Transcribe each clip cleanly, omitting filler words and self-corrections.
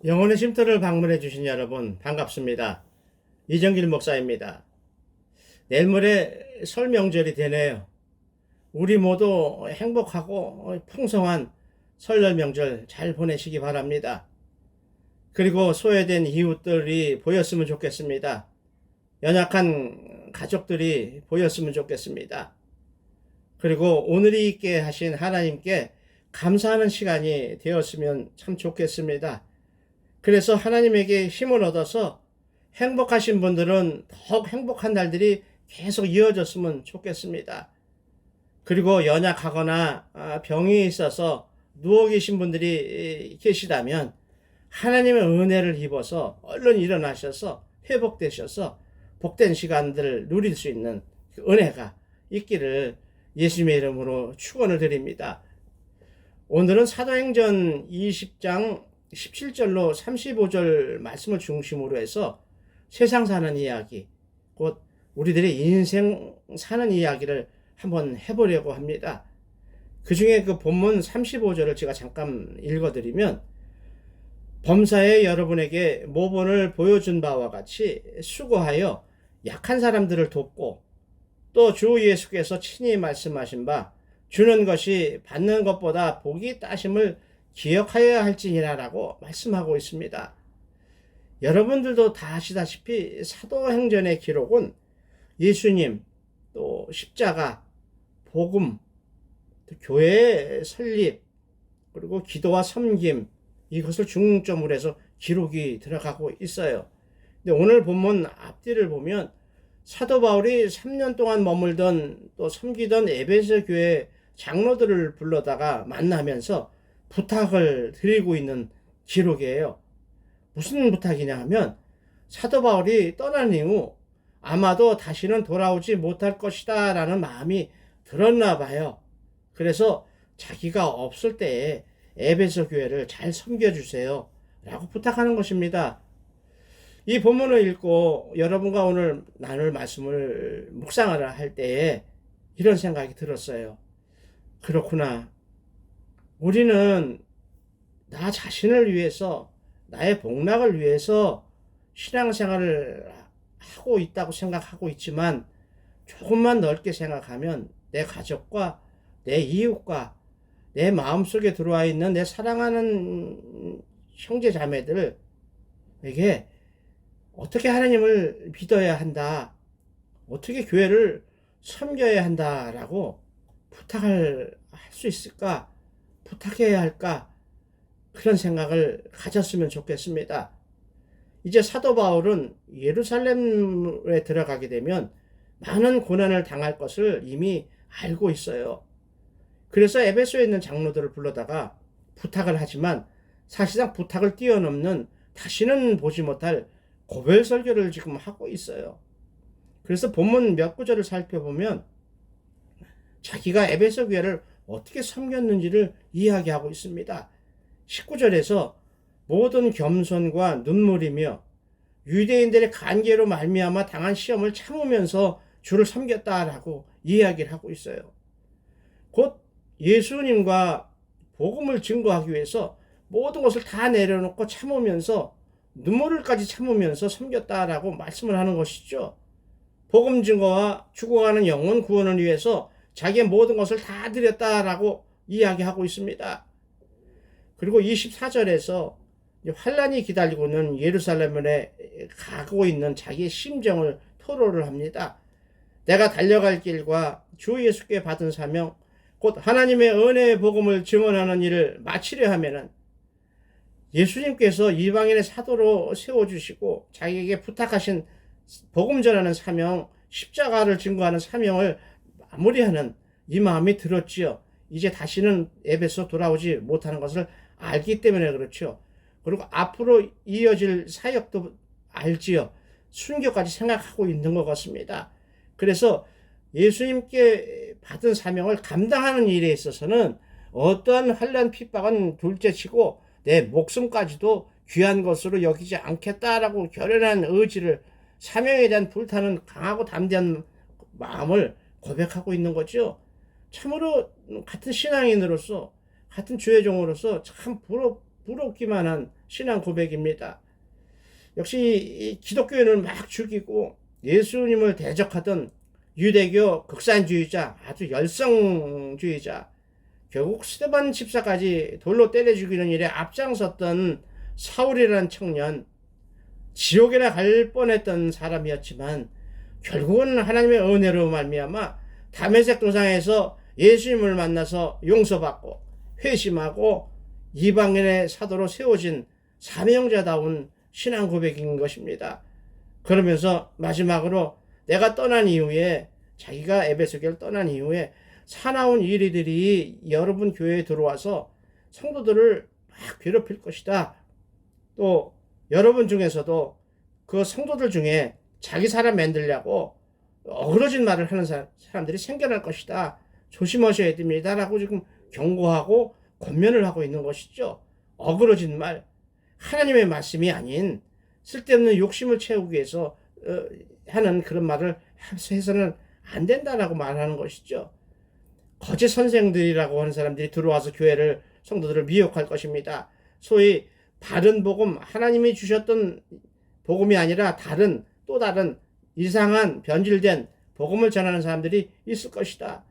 영혼의 쉼터를 방문해 주신 여러분 반갑습니다. 이정길 목사입니다. 내일 모레 설 명절이 되네요. 우리 모두 행복하고 풍성한 설날 명절 잘 보내시기 바랍니다. 그리고 소외된 이웃들이 보였으면 좋겠습니다. 연약한 가족들이 보였으면 좋겠습니다. 그리고 오늘이 있게 하신 하나님께 감사하는 시간이 되었으면 참 좋겠습니다. 그래서 하나님에게 힘을 얻어서 행복하신 분들은 더욱 행복한 날들이 계속 이어졌으면 좋겠습니다. 그리고 연약하거나 병이 있어서 누워 계신 분들이 계시다면 하나님의 은혜를 입어서 얼른 일어나셔서 회복되셔서 복된 시간들을 누릴 수 있는 은혜가 있기를 예수님의 이름으로 축원을 드립니다. 오늘은 사도행전 20장 17절로 35절 말씀을 중심으로 해서 세상 사는 이야기, 곧 우리들의 인생 사는 이야기를 한번 해보려고 합니다. 그 중에 그 본문 35절을 제가 잠깐 읽어드리면, 범사에 여러분에게 모본을 보여준 바와 같이 수고하여 약한 사람들을 돕고, 또 주 예수께서 친히 말씀하신 바 주는 것이 받는 것보다 복이 따심을 기억하여야 할지니라라고 말씀하고 있습니다. 여러분들도 다 아시다시피 사도행전의 기록은 예수님, 또 십자가, 복음, 또 교회의 설립, 그리고 기도와 섬김, 이것을 중점으로 해서 기록이 들어가고 있어요. 근데 오늘 본문 앞뒤를 보면 사도 바울이 3년 동안 머물던 또 섬기던 에베소 교회 장로들을 불러다가 만나면서 부탁을 드리고 있는 기록이에요. 무슨 부탁이냐 하면 사도 바울이 떠난 이후 아마도 다시는 돌아오지 못할 것이다 라는 마음이 들었나 봐요. 그래서 자기가 없을 때에 에베소 교회를 잘 섬겨주세요 라고 부탁하는 것입니다. 이 본문을 읽고 여러분과 오늘 나눌 말씀을 묵상을 할 때에 이런 생각이 들었어요. 그렇구나. 우리는 나 자신을 위해서, 나의 복락을 위해서 신앙생활을 하고 있다고 생각하고 있지만, 조금만 넓게 생각하면 내 가족과 내 이웃과 내 마음속에 들어와 있는 내 사랑하는 형제 자매들에게 어떻게 하나님을 믿어야 한다, 어떻게 교회를 섬겨야 한다라고 부탁을 할 수 있을까, 부탁해야 할까, 그런 생각을 가졌으면 좋겠습니다. 이제 사도 바울은 예루살렘에 들어가게 되면 많은 고난을 당할 것을 이미 알고 있어요. 그래서 에베소에 있는 장로들을 불러다가 부탁을 하지만 사실상 부탁을 뛰어넘는 다시는 보지 못할 고별 설교를 지금 하고 있어요. 그래서 본문 몇 구절을 살펴보면 자기가 에베소 교회를 어떻게 섬겼는지를 이야기하고 있습니다. 19절에서 모든 겸손과 눈물이며 유대인들의 간계로 말미암아 당한 시험을 참으면서 주를 섬겼다라고 이야기를 하고 있어요. 곧 예수님과 복음을 증거하기 위해서 모든 것을 다 내려놓고 참으면서 눈물을까지 참으면서 섬겼다라고 말씀을 하는 것이죠. 복음 증거와 죽어가는 영혼 구원을 위해서 자기의 모든 것을 다 드렸다라고 이야기하고 있습니다. 그리고 24절에서 환란이 기다리고 있는 예루살렘에 가고 있는 자기의 심정을 토로를 합니다. 내가 달려갈 길과 주 예수께 받은 사명, 곧 하나님의 은혜의 복음을 증언하는 일을 마치려 하면은 예수님께서 이방인의 사도로 세워주시고 자기에게 부탁하신 복음 전하는 사명, 십자가를 증거하는 사명을 마무리하는 이 마음이 들었지요. 이제 다시는 에베소 돌아오지 못하는 것을 알기 때문에 그렇죠. 그리고 앞으로 이어질 사역도 알지요. 순교까지 생각하고 있는 것 같습니다. 그래서 예수님께 받은 사명을 감당하는 일에 있어서는 어떠한 환난 핍박은 둘째치고 내 목숨까지도 귀한 것으로 여기지 않겠다라고 결연한 의지를, 사명에 대한 불타는 강하고 담대한 마음을 고백하고 있는 거죠. 참으로 같은 신앙인으로서, 같은 주의 종으로서 참 부럽기만 한 신앙 고백입니다. 역시 이 기독교인을 막 죽이고 예수님을 대적하던 유대교 극산주의자, 아주 열성주의자, 결국 스데반 집사까지 돌로 때려 죽이는 일에 앞장섰던 사울이라는 청년, 지옥에나 갈 뻔했던 사람이었지만 결국은 하나님의 은혜로 말미암아 다메섹 도상에서 예수님을 만나서 용서받고 회심하고 이방인의 사도로 세워진 사명자다운 신앙 고백인 것입니다. 그러면서 마지막으로 내가 떠난 이후에, 자기가 에베소 교회를 떠난 이후에 사나운 이리들이 여러분 교회에 들어와서 성도들을 막 괴롭힐 것이다. 또 여러분 중에서도 그 성도들 중에 자기 사람 만들려고 어그러진 말을 하는 사람들이 생겨날 것이다. 조심하셔야 됩니다. 라고 지금 경고하고 권면을 하고 있는 것이죠. 어그러진 말, 하나님의 말씀이 아닌 쓸데없는 욕심을 채우기 위해서 하는 그런 말을 해서는 안 된다라고 말하는 것이죠. 거짓 선생들이라고 하는 사람들이 들어와서 교회를, 성도들을 미혹할 것입니다. 소위 바른 복음, 하나님이 주셨던 복음이 아니라 또 다른 이상한 변질된 복음을 전하는 사람들이 있을 것이다.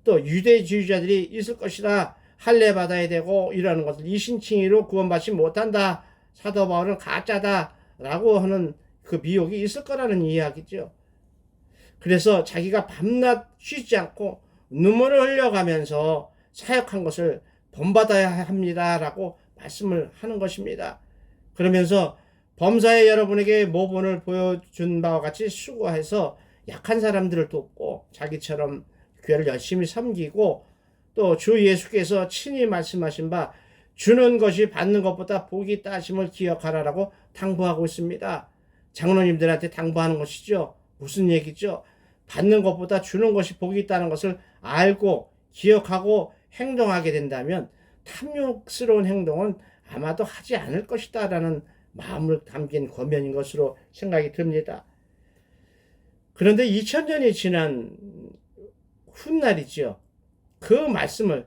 또 유대주의자들이 있을 것이다. 할례 받아야 되고 이러는 것을 이신칭의로 구원받지 못한다. 사도 바울은 가짜다. 라고 하는 그 미혹이 있을 거라는 이야기죠. 그래서 자기가 밤낮 쉬지 않고 눈물을 흘려가면서 사역한 것을 본받아야 합니다. 라고 말씀을 하는 것입니다. 그러면서 범사에 여러분에게 모본을 보여준 바와 같이 수고해서 약한 사람들을 돕고 자기처럼 교회를 열심히 섬기고 또 주 예수께서 친히 말씀하신 바 주는 것이 받는 것보다 복이 있다 하심을 기억하라라고 당부하고 있습니다. 장로님들한테 당부하는 것이죠. 무슨 얘기죠? 받는 것보다 주는 것이 복이 있다는 것을 알고 기억하고 행동하게 된다면 탐욕스러운 행동은 아마도 하지 않을 것이다 라는 마음을 담긴 권면인 것으로 생각이 듭니다. 그런데 2000년이 지난 훗날이죠. 그 말씀을,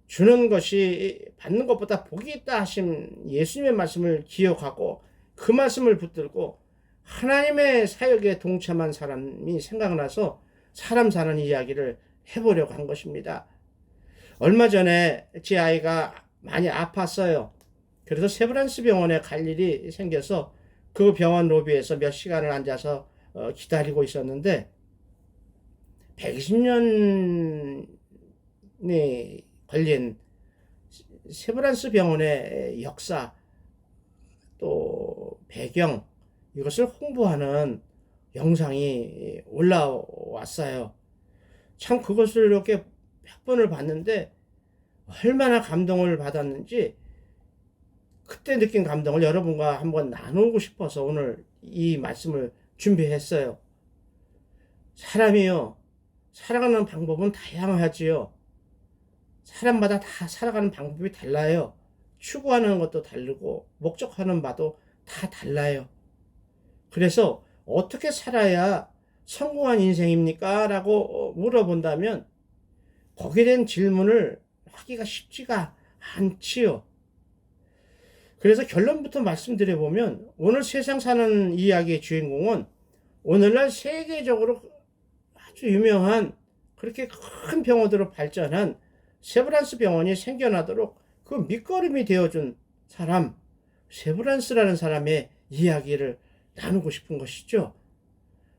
주는 것이 받는 것보다 복이 있다 하신 예수님의 말씀을 기억하고 그 말씀을 붙들고 하나님의 사역에 동참한 사람이 생각나서 사람 사는 이야기를 해보려고 한 것입니다. 얼마 전에 제 아이가 많이 아팠어요. 그래서 세브란스 병원에 갈 일이 생겨서 그 병원 로비에서 몇 시간을 앉아서 기다리고 있었는데 120년이 걸린 세브란스 병원의 역사 또 배경, 이것을 홍보하는 영상이 올라왔어요. 참 그것을 이렇게 몇 번을 봤는데 얼마나 감동을 받았는지 그때 느낀 감동을 여러분과 한번 나누고 싶어서 오늘 이 말씀을 준비했어요. 사람이요, 살아가는 방법은 다양하지요. 사람마다 다 살아가는 방법이 달라요. 추구하는 것도 다르고 목적하는 바도 다 달라요. 그래서 어떻게 살아야 성공한 인생입니까? 라고 물어본다면 거기에 대한 질문을 하기가 쉽지가 않지요. 그래서 결론부터 말씀드려보면 오늘 세상 사는 이야기의 주인공은 오늘날 세계적으로 아주 유명한 그렇게 큰 병원으로 발전한 세브란스 병원이 생겨나도록 그 밑거름이 되어준 사람, 세브란스라는 사람의 이야기를 나누고 싶은 것이죠.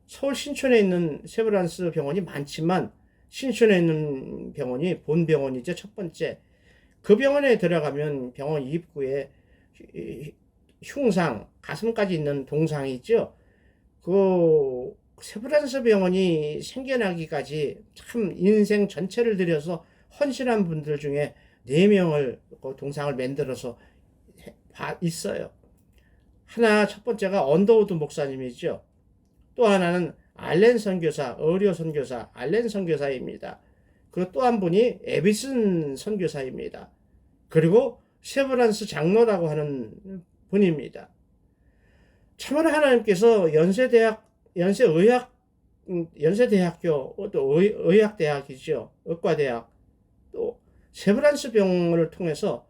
서울 신촌에 있는 세브란스 병원이 많지만 신촌에 있는 병원이 본 병원이죠. 첫 번째. 그 병원에 들어가면 병원 입구에 흉상, 가슴까지 있는 동상이 있죠. 그 세브란스 병원이 생겨나기까지 참 인생 전체를 들여서 헌신한 분들 중에 4명을 그 동상을 만들어서 있어요. 하나, 첫 번째가 언더우드 목사님이죠. 또 하나는 알렌 선교사, 의료 선교사 알렌 선교사입니다. 그리고 또 한 분이 에비슨 선교사입니다. 그리고 세브란스 장로라고 하는 분입니다. 참으로 하나님께서 연세대학교, 또 의학대학이죠. 의과대학, 또 세브란스 병원을 통해서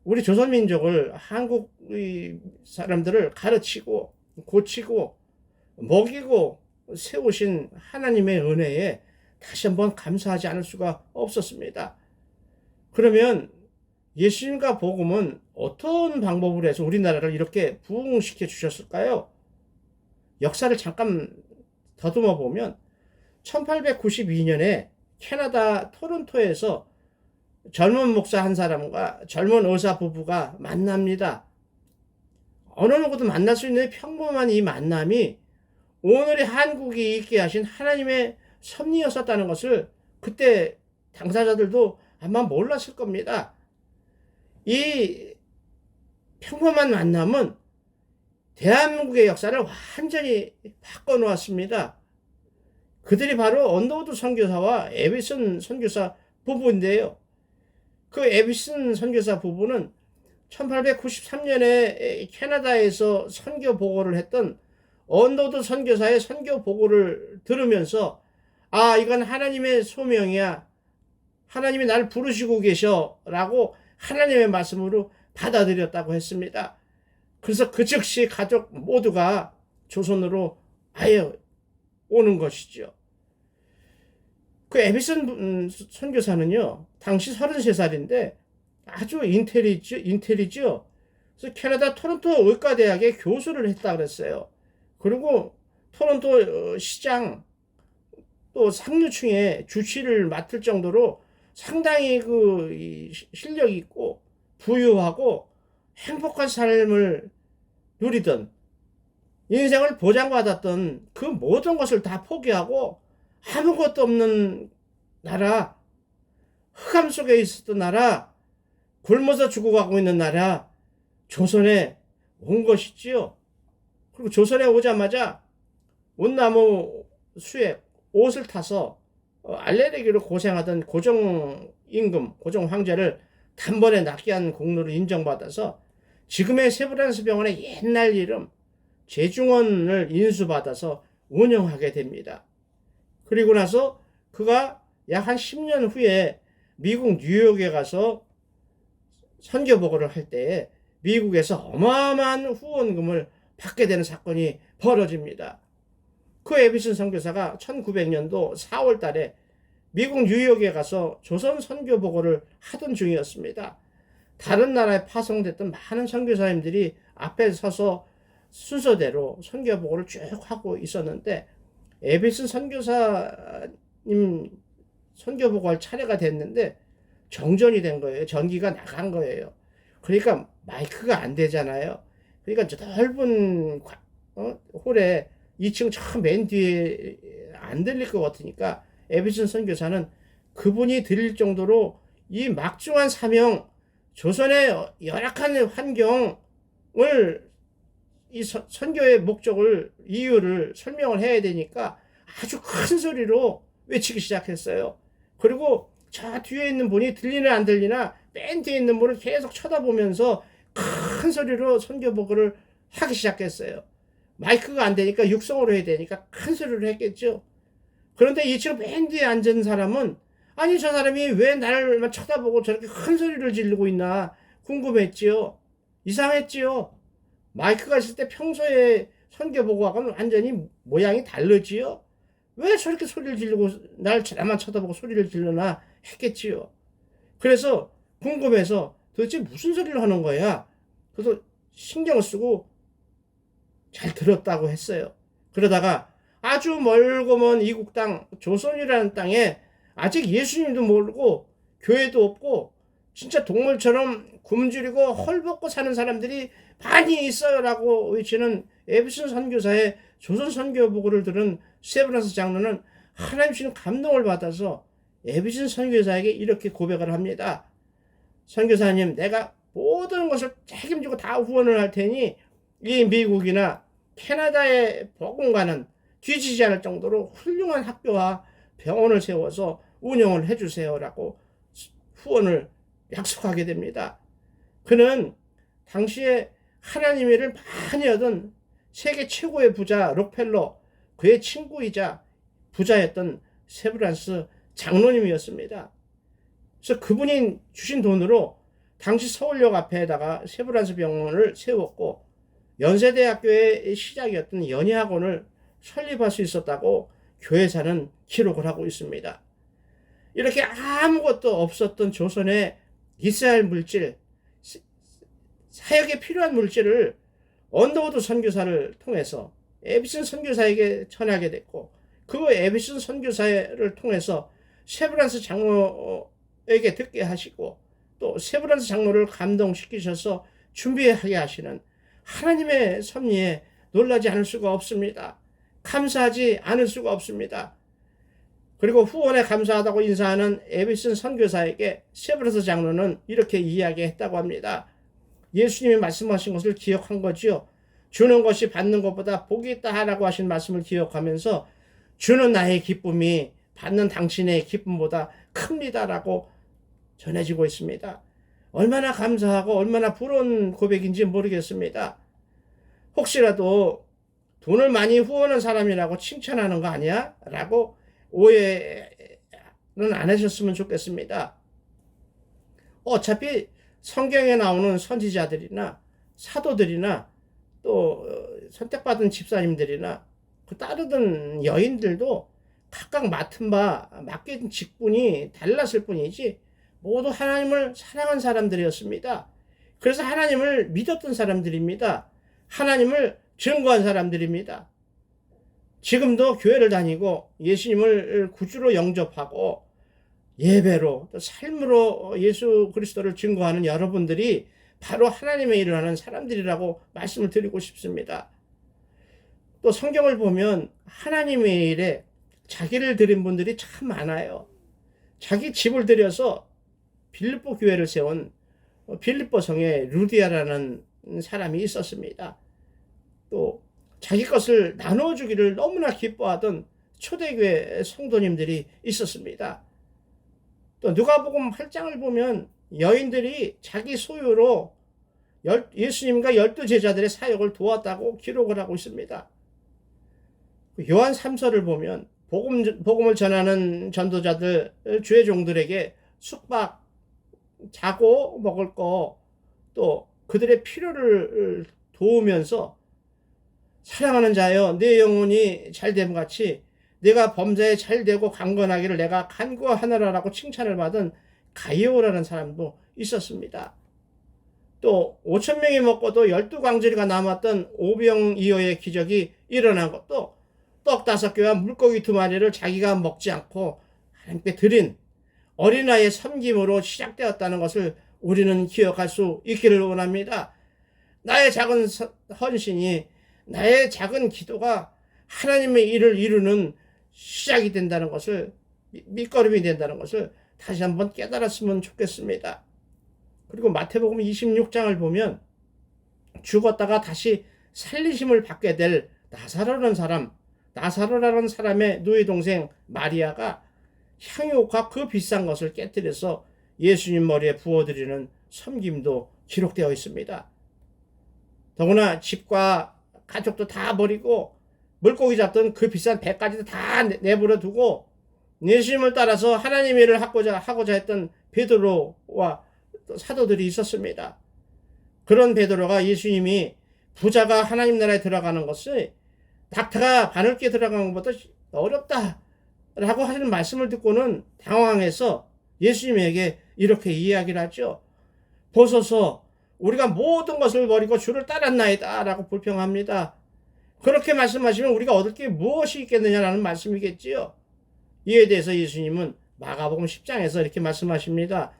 우리 조선민족을 한국 사람들을 가르치고 고치고 먹이고 세우신 하나님의 은혜에 다시 한번 감사하지 않을 수가 없었습니다. 그러면 예수님과 복음은 어떤 방법으로 해서 우리나라를 이렇게 부흥시켜 주셨을까요? 역사를 잠깐 더듬어 보면 1892년에 캐나다 토론토에서 젊은 목사 한 사람과 젊은 의사 부부가 만납니다. 어느 누구도 만날 수 있는 평범한 이 만남이 오늘의 한국이 있게 하신 하나님의 섭리였었다는 것을 그때 당사자들도 아마 몰랐을 겁니다. 이 평범한 만남은 대한민국의 역사를 완전히 바꿔놓았습니다. 그들이 바로 언더우드 선교사와 에비슨 선교사 부부인데요. 그 에비슨 선교사 부부는 1893년에 캐나다에서 선교 보고를 했던 언더우드 선교사의 선교 보고를 들으면서 이건 하나님의 소명이야. 하나님이 나를 부르시고 계셔 라고 하나님의 말씀으로 받아들였다고 했습니다. 그래서 그 즉시 가족 모두가 조선으로 아예 오는 것이죠. 그 에비슨 선교사는요, 당시 33살인데 아주 인텔이죠. 그래서 캐나다 토론토 의과대학의 교수를 했다 그랬어요. 그리고 토론토 시장 또 상류층의 주치를 맡을 정도로 상당히 그 실력이 있고 부유하고 행복한 삶을 누리던 인생을 보장받았던 그 모든 것을 다 포기하고 아무것도 없는 나라, 흑암 속에 있었던 나라, 굶어서 죽어가고 있는 나라 조선에 온 것이지요. 그리고 조선에 오자마자 온나무 수에 옷을 타서 알레르기로 고생하던 고종임금, 고종 황제를 단번에 낫게 한 공로를 인정받아서 지금의 세브란스 병원의 옛날 이름 제중원을 인수받아서 운영하게 됩니다. 그리고 나서 그가 약 한 10년 후에 미국 뉴욕에 가서 선교 보고를 할 때에 미국에서 어마어마한 후원금을 받게 되는 사건이 벌어집니다. 그 에비슨 선교사가 1900년도 4월 달에 미국 뉴욕에 가서 조선 선교 보고를 하던 중이었습니다. 다른 나라에 파송됐던 많은 선교사님들이 앞에 서서 순서대로 선교 보고를 쭉 하고 있었는데 에비슨 선교사님 선교 보고할 차례가 됐는데 정전이 된 거예요. 전기가 나간 거예요. 그러니까 마이크가 안 되잖아요. 그러니까 저 넓은 홀에 2층 저 맨 뒤에 안 들릴 것 같으니까 에비슨 선교사는 그분이 들릴 정도로 이 막중한 사명, 조선의 열악한 환경을 이 선교의 목적을, 이유를 설명을 해야 되니까 아주 큰 소리로 외치기 시작했어요. 그리고 저 뒤에 있는 분이 들리나 안 들리나 맨 뒤에 있는 분을 계속 쳐다보면서 큰 소리로 선교 보고를 하기 시작했어요. 마이크가 안 되니까 육성으로 해야 되니까 큰 소리로 했겠죠. 그런데 이 지금 맨 뒤에 앉은 사람은 아니 저 사람이 왜 나를 쳐다보고 저렇게 큰 소리를 지르고 있나 궁금했지요. 이상했지요. 마이크가 있을 때 평소에 선교 보고하고는 완전히 모양이 다르지요. 왜 저렇게 소리를 지르고 나만 쳐다보고 소리를 지르나 했겠지요. 그래서 궁금해서 도대체 무슨 소리를 하는 거야. 그래서 신경을 쓰고 잘 들었다고 했어요. 그러다가 아주 멀고 먼 이국 땅 조선이라는 땅에 아직 예수님도 모르고 교회도 없고 진짜 동물처럼 굶주리고 헐벗고 사는 사람들이 많이 있어요 라고 외치는 에비슨 선교사의 조선 선교 보고를 들은 세브란스 장로는 하나님 주시는 감동을 받아서 에비슨 선교사에게 이렇게 고백을 합니다. 선교사님, 내가 모든 것을 책임지고 다 후원을 할 테니 이 미국이나 캐나다의 복음과는 뒤지지 않을 정도로 훌륭한 학교와 병원을 세워서 운영을 해주세요 라고 후원을 약속하게 됩니다. 그는 당시에 하나님의 일을 많이 하던 세계 최고의 부자 록펠러, 그의 친구이자 부자였던 세브란스 장로님이었습니다. 그래서 그분이 주신 돈으로 당시 서울역 앞에다가 세브란스 병원을 세웠고 연세대학교의 시작이었던 연희학원을 설립할 수 있었다고 교회사는 기록을 하고 있습니다. 이렇게 아무것도 없었던 조선의 있어야 할 물질, 사역에 필요한 물질을 언더우드 선교사를 통해서 에비슨 선교사에게 전하게 됐고, 그 에비슨 선교사를 통해서 세브란스 장로에게 듣게 하시고, 또 세브란스 장로를 감동시키셔서 준비하게 하시는 하나님의 섭리에 놀라지 않을 수가 없습니다. 감사하지 않을 수가 없습니다. 그리고 후원에 감사하다고 인사하는 에비슨 선교사에게 세브란스 장로는 이렇게 이야기했다고 합니다. 예수님이 말씀하신 것을 기억한 거지요. 주는 것이 받는 것보다 복이 있다라고 하신 말씀을 기억하면서 주는 나의 기쁨이 받는 당신의 기쁨보다 큽니다라고 전해지고 있습니다. 얼마나 감사하고 얼마나 부러운 고백인지 모르겠습니다. 혹시라도 돈을 많이 후원한 사람이라고 칭찬하는 거 아니야? 라고 오해는 안 하셨으면 좋겠습니다. 어차피 성경에 나오는 선지자들이나 사도들이나 또 선택받은 집사님들이나 그 따르던 여인들도 각각 맡은 바 맡긴 직분이 달랐을 뿐이지 모두 하나님을 사랑한 사람들이었습니다. 그래서 하나님을 믿었던 사람들입니다. 하나님을 증거한 사람들입니다. 지금도 교회를 다니고 예수님을 구주로 영접하고 예배로 또 삶으로 예수 그리스도를 증거하는 여러분들이 바로 하나님의 일을 하는 사람들이라고 말씀을 드리고 싶습니다. 또 성경을 보면 하나님의 일에 자기를 드린 분들이 참 많아요. 자기 집을 들여서 빌립보 교회를 세운 빌립보 성에 루디아라는 사람이 있었습니다. 또 자기 것을 나눠주기를 너무나 기뻐하던 초대교회 성도님들이 있었습니다. 또 누가복음 8장을 보면 여인들이 자기 소유로 예수님과 12제자들의 사역을 도왔다고 기록을 하고 있습니다. 요한 3서를 보면 복음을 전하는 전도자들, 주의 종들에게 숙박, 자고 먹을 거, 또 그들의 필요를 도우면서 사랑하는 자여 내 영혼이 잘됨 같이 내가 범사에 잘되고 강건하기를 내가 간구하느라라고 칭찬을 받은 가이오라는 사람도 있었습니다. 또 5,000명이 먹고도 12광주리가 남았던 오병이어의 기적이 일어난 것도 떡 5개와 물고기 2마리를 자기가 먹지 않고 하나님께 드린 어린아이의 섬김으로 시작되었다는 것을 우리는 기억할 수 있기를 원합니다. 나의 작은 헌신이, 나의 작은 기도가 하나님의 일을 이루는 시작이 된다는 것을, 밑거름이 된다는 것을 다시 한번 깨달았으면 좋겠습니다. 그리고 마태복음 26장을 보면 죽었다가 다시 살리심을 받게 될 나사로라는 사람의 누이 동생 마리아가 향유옥과 그 비싼 것을 깨뜨려서 예수님 머리에 부어드리는 섬김도 기록되어 있습니다. 더구나 집과 가족도 다 버리고 물고기 잡던 그 비싼 배까지도 다 내버려 두고 예수님을 따라서 하나님의 일을 하고자 했던 베드로와 사도들이 있었습니다. 그런 베드로가 예수님이 부자가 하나님 나라에 들어가는 것을 낙타가 바늘기에 들어가는 것보다 어렵다라고 하시는 말씀을 듣고는 당황해서 예수님에게 이렇게 이야기를 하죠. 보소서 우리가 모든 것을 버리고 주를 따랐나이다 라고 불평합니다. 그렇게 말씀하시면 우리가 얻을 게 무엇이 있겠느냐라는 말씀이겠지요. 이에 대해서 예수님은 마가복음 10장에서 이렇게 말씀하십니다.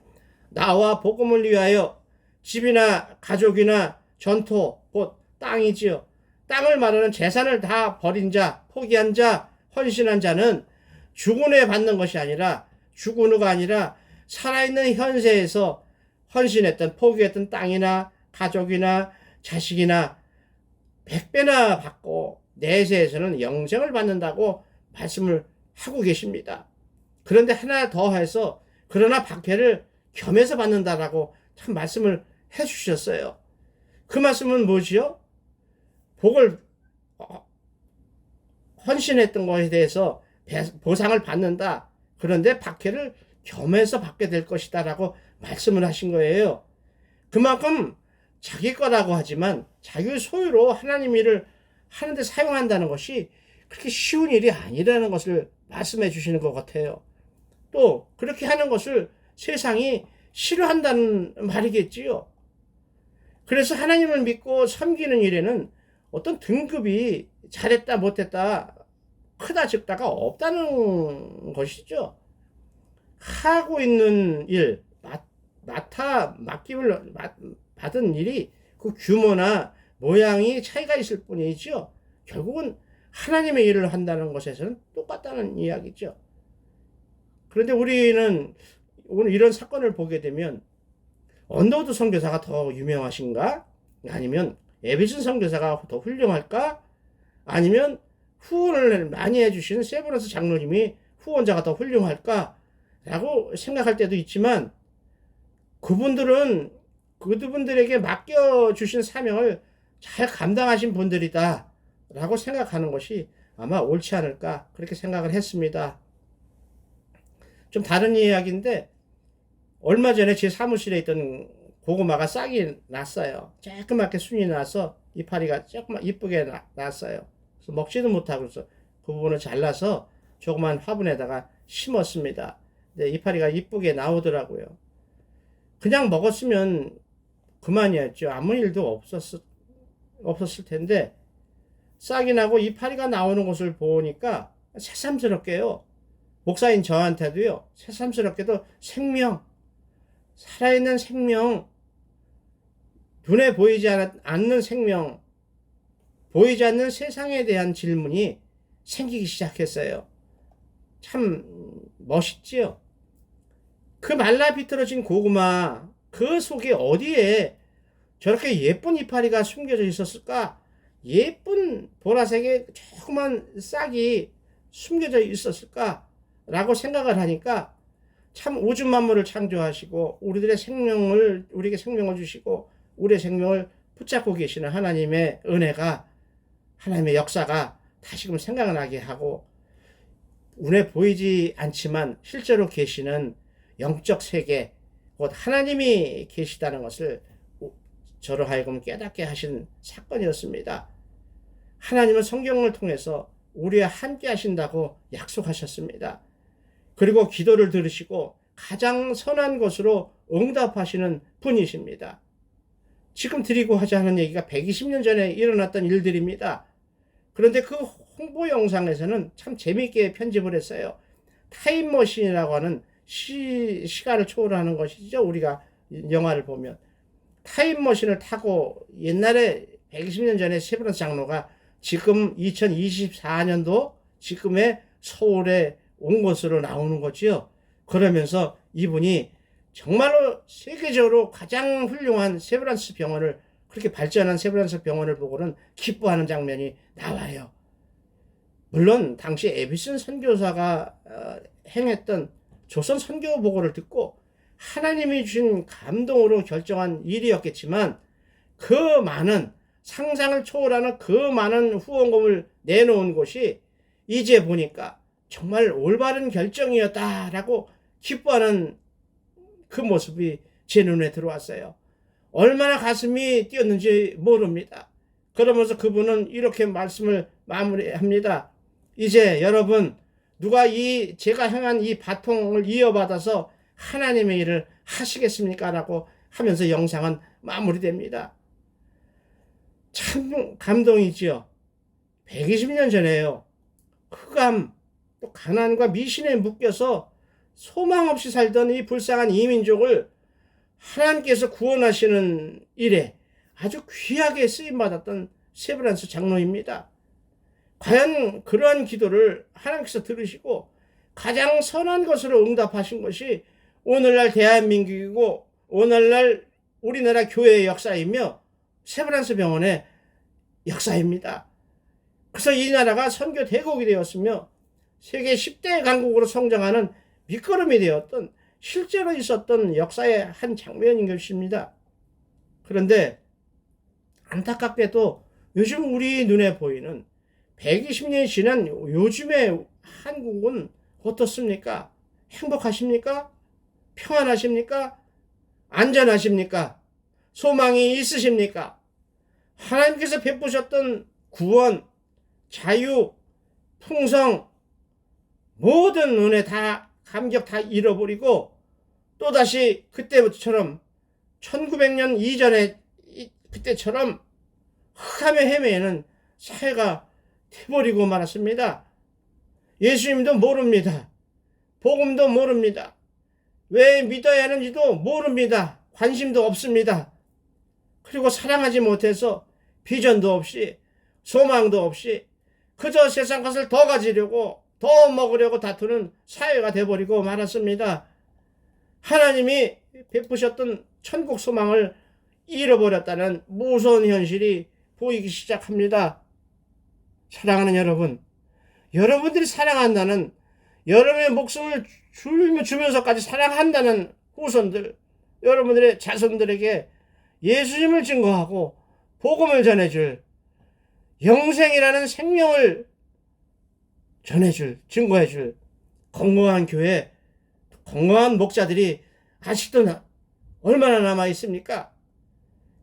나와 복음을 위하여 집이나 가족이나 전토 곧 땅이지요. 땅을 말하는 재산을 다 버린 자, 포기한 자, 헌신한 자는 죽은 후에 받는 것이 아니라 죽은 후가 아니라 살아있는 현세에서 헌신했던 포기했던 땅이나 가족이나 자식이나 100배나 받고 내세에서는 영생을 받는다고 말씀을 하고 계십니다. 그런데 하나 더 해서 그러나 박해를 겸해서 받는다라고 참 말씀을 해주셨어요. 그 말씀은 뭐지요? 복을 헌신했던 것에 대해서 보상을 받는다. 그런데 박해를 겸해서 받게 될 것이다 라고 말씀을 하신 거예요. 그만큼 자기 거라고 하지만 자기 소유로 하나님 일을 하는데 사용한다는 것이 그렇게 쉬운 일이 아니라는 것을 말씀해 주시는 것 같아요. 또 그렇게 하는 것을 세상이 싫어한다는 말이겠지요. 그래서 하나님을 믿고 섬기는 일에는 어떤 등급이 잘했다 못했다 크다 적다가 없다는 것이죠. 하고 있는 일, 맡김을 받은 일이 그 규모나 모양이 차이가 있을 뿐이죠. 결국은 하나님의 일을 한다는 것에서는 똑같다는 이야기죠. 그런데 우리는 오늘 이런 사건을 보게 되면 언더우드 선교사가 더 유명하신가? 아니면 에비슨 선교사가 더 훌륭할까? 아니면 후원을 많이 해주신 세브란스 장로님이 후원자가 더 훌륭할까? 라고 생각할 때도 있지만 그분들에게 맡겨주신 사명을 잘 감당하신 분들이다 라고 생각하는 것이 아마 옳지 않을까 그렇게 생각을 했습니다. 좀 다른 이야기인데 얼마 전에 제 사무실에 있던 고구마가 싹이 났어요. 조그맣게 순이 나서 이파리가 조금 이쁘게 났어요. 그래서 먹지도 못하고 그래서 그 부분을 잘라서 조그만 화분에다가 심었습니다. 근데 이파리가 이쁘게 나오더라고요. 그냥 먹었으면 그만이었죠. 아무 일도 없었을 텐데 싹이 나고 이파리가 나오는 것을 보니까 새삼스럽게요. 목사인 저한테도요. 새삼스럽게도 살아있는 생명, 눈에 보이지 않는 생명, 보이지 않는 세상에 대한 질문이 생기기 시작했어요. 참 멋있지요? 그 말라 비틀어진 고구마, 그 속에 어디에 저렇게 예쁜 이파리가 숨겨져 있었을까? 예쁜 보라색의 조그만 싹이 숨겨져 있었을까? 라고 생각을 하니까 참 우주 만물을 창조하시고 우리에게 생명을 주시고 우리의 생명을 붙잡고 계시는 하나님의 은혜가, 하나님의 역사가 다시금 생각나게 하고 눈에 보이지 않지만 실제로 계시는 영적 세계, 곧 하나님이 계시다는 것을 저로 하여금 깨닫게 하신 사건이었습니다. 하나님은 성경을 통해서 우리와 함께 하신다고 약속하셨습니다. 그리고 기도를 들으시고 가장 선한 것으로 응답하시는 분이십니다. 지금 드리고 하자 하는 얘기가 120년 전에 일어났던 일들입니다. 그런데 그 홍보 영상에서는 참 재미있게 편집을 했어요. 타임머신이라고 하는 시간을 초월하는 것이죠. 우리가 영화를 보면 타임머신을 타고 옛날에 120년 전에 세브란스 장로가 지금 2024년도 지금의 서울에 온 것으로 나오는 거지요. 그러면서 이분이 정말로 세계적으로 가장 훌륭한 세브란스 병원을, 그렇게 발전한 세브란스 병원을 보고는 기뻐하는 장면이 나와요. 물론 당시 에비슨 선교사가 행했던 조선 선교 보고를 듣고 하나님이 주신 감동으로 결정한 일이었겠지만 그 많은 상상을 초월하는 그 많은 후원금을 내놓은 곳이 이제 보니까 정말 올바른 결정이었다라고 기뻐하는 그 모습이 제 눈에 들어왔어요. 얼마나 가슴이 뛰었는지 모릅니다. 그러면서 그분은 이렇게 말씀을 마무리합니다. 이제 여러분, 누가 제가 행한 이 바통을 이어받아서 하나님의 일을 하시겠습니까? 라고 하면서 영상은 마무리됩니다. 참 감동이지요. 120년 전에요. 흑암, 또 가난과 미신에 묶여서 소망 없이 살던 이 불쌍한 이민족을 하나님께서 구원하시는 일에 아주 귀하게 쓰임받았던 세브란스 장로입니다. 과연 그러한 기도를 하나님께서 들으시고 가장 선한 것으로 응답하신 것이 오늘날 대한민국이고 오늘날 우리나라 교회의 역사이며 세브란스 병원의 역사입니다. 그래서 이 나라가 선교 대국이 되었으며 세계 10대 강국으로 성장하는 밑거름이 되었던 실제로 있었던 역사의 한 장면인 것입니다. 그런데 안타깝게도 요즘 우리 눈에 보이는 120년이 지난 요즘의 한국은 어떻습니까? 행복하십니까? 평안하십니까? 안전하십니까? 소망이 있으십니까? 하나님께서 베푸셨던 구원, 자유, 풍성, 모든 은혜 다 감격 다 잃어버리고 또다시 그때처럼 1900년 이전에 그때처럼 흑암에 헤매는 사회가 돼버리고 말았습니다. 예수님도 모릅니다. 복음도 모릅니다. 왜 믿어야 하는지도 모릅니다. 관심도 없습니다. 그리고 사랑하지 못해서 비전도 없이 소망도 없이 그저 세상 것을 더 가지려고 더 먹으려고 다투는 사회가 돼버리고 말았습니다. 하나님이 베푸셨던 천국 소망을 잃어버렸다는 무서운 현실이 보이기 시작합니다. 사랑하는 여러분, 여러분들이 사랑한다는, 여러분의 목숨을 주면서까지 사랑한다는 후손들, 여러분들의 자손들에게 예수님을 증거하고 복음을 전해줄, 영생이라는 생명을 전해줄, 증거해줄 건강한 교회, 건강한 목자들이 아직도 얼마나 남아 있습니까?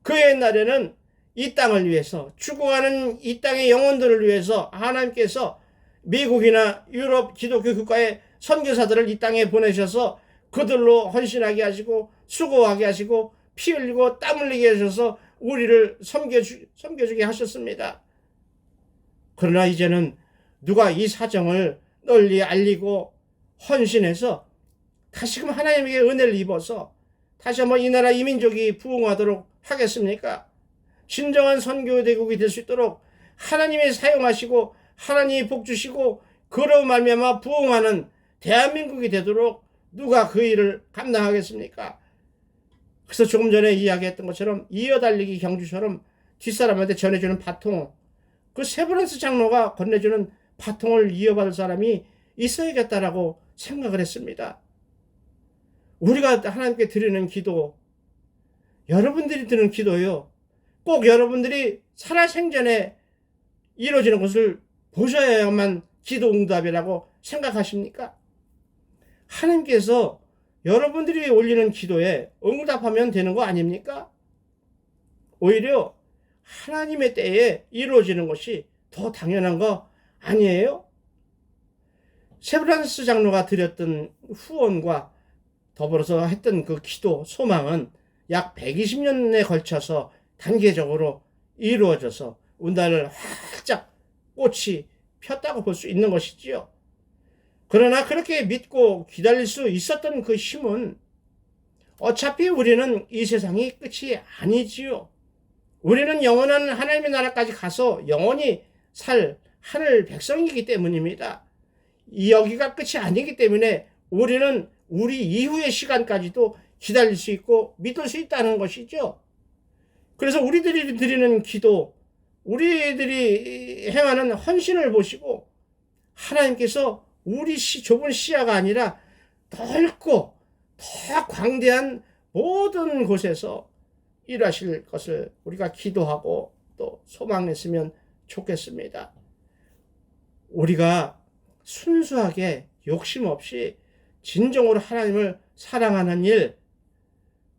그 옛날에는 이 땅을 위해서, 죽어가는 이 땅의 영혼들을 위해서 하나님께서 미국이나 유럽 기독교 국가의 선교사들을 이 땅에 보내셔서 그들로 헌신하게 하시고 수고하게 하시고 피 흘리고 땀 흘리게 하셔서 우리를 섬겨주게 하셨습니다. 그러나 이제는 누가 이 사정을 널리 알리고 헌신해서 다시금 하나님에게 은혜를 입어서 다시 한번 이 나라 이 민족이 부흥하도록 하겠습니까? 진정한 선교대국이 될 수 있도록 하나님이 사용하시고 하나님이 복주시고 그로 말미암아 부흥하는 대한민국이 되도록 누가 그 일을 감당하겠습니까? 그래서 조금 전에 이야기했던 것처럼 이어달리기 경주처럼 뒷사람한테 전해주는 바통, 그 세브란스 장로가 건네주는 바통을 이어받을 사람이 있어야겠다라고 생각을 했습니다. 우리가 하나님께 드리는 기도, 여러분들이 드리는 기도요, 꼭 여러분들이 살아생전에 이루어지는 것을 보셔야만 기도 응답이라고 생각하십니까? 하나님께서 여러분들이 올리는 기도에 응답하면 되는 거 아닙니까? 오히려 하나님의 때에 이루어지는 것이 더 당연한 거 아니에요? 세브란스 장로가 드렸던 후원과 더불어서 했던 그 기도, 소망은 약 120년에 걸쳐서 단계적으로 이루어져서 오늘날 활짝 꽃이 폈다고 볼 수 있는 것이지요. 그러나 그렇게 믿고 기다릴 수 있었던 그 힘은 어차피 우리는 이 세상이 끝이 아니지요. 우리는 영원한 하나님의 나라까지 가서 영원히 살 하늘 백성이기 때문입니다. 여기가 끝이 아니기 때문에 우리는 우리 이후의 시간까지도 기다릴 수 있고 믿을 수 있다는 것이죠. 그래서 우리들이 드리는 기도, 우리들이 행하는 헌신을 보시고 하나님께서 우리 좁은 시야가 아니라 넓고 더 광대한 모든 곳에서 일하실 것을 우리가 기도하고 또 소망했으면 좋겠습니다. 우리가 순수하게 욕심 없이 진정으로 하나님을 사랑하는 일,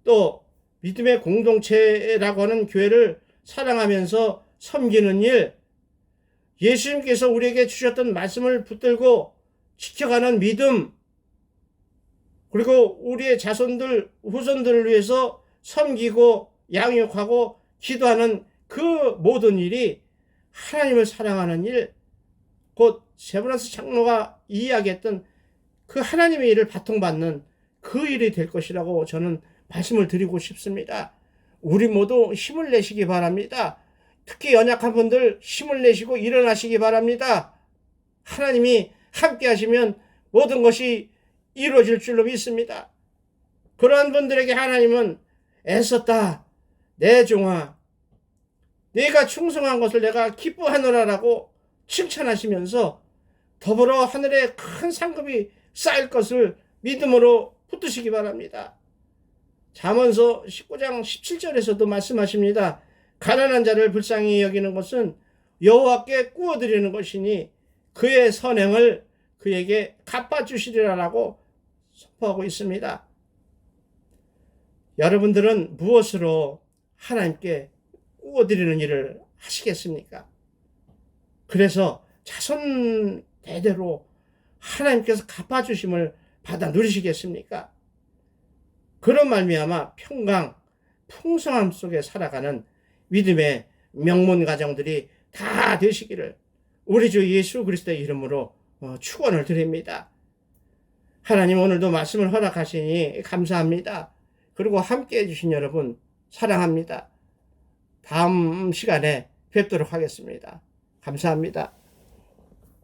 또 믿음의 공동체라고 하는 교회를 사랑하면서 섬기는 일, 예수님께서 우리에게 주셨던 말씀을 붙들고 지켜가는 믿음, 그리고 우리의 자손들, 후손들을 위해서 섬기고 양육하고 기도하는 그 모든 일이 하나님을 사랑하는 일, 곧 세브란스 장로가 이야기했던 그 하나님의 일을 바통받는 그 일이 될 것이라고 저는 말씀을 드리고 싶습니다. 우리 모두 힘을 내시기 바랍니다. 특히 연약한 분들 힘을 내시고 일어나시기 바랍니다. 하나님이 함께 하시면 모든 것이 이루어질 줄로 믿습니다. 그러한 분들에게 하나님은 애썼다, 내 종아, 네가 충성한 것을 내가 기뻐하노라라고 칭찬하시면서 더불어 하늘에 큰 상급이 쌓일 것을 믿음으로 붙드시기 바랍니다. 잠언서 19장 17절에서도 말씀하십니다. 가난한 자를 불쌍히 여기는 것은 여호와께 구워드리는 것이니 그의 선행을 그에게 갚아주시리라라고 선포하고 있습니다. 여러분들은 무엇으로 하나님께 구워드리는 일을 하시겠습니까? 그래서 자손 대대로 하나님께서 갚아주심을 받아 누리시겠습니까? 그런 말미암아 평강, 풍성함 속에 살아가는 믿음의 명문 가정들이 다 되시기를 우리 주 예수 그리스도의 이름으로 축원을 드립니다. 하나님 오늘도 말씀을 허락하시니 감사합니다. 그리고 함께 해주신 여러분 사랑합니다. 다음 시간에 뵙도록 하겠습니다. 감사합니다.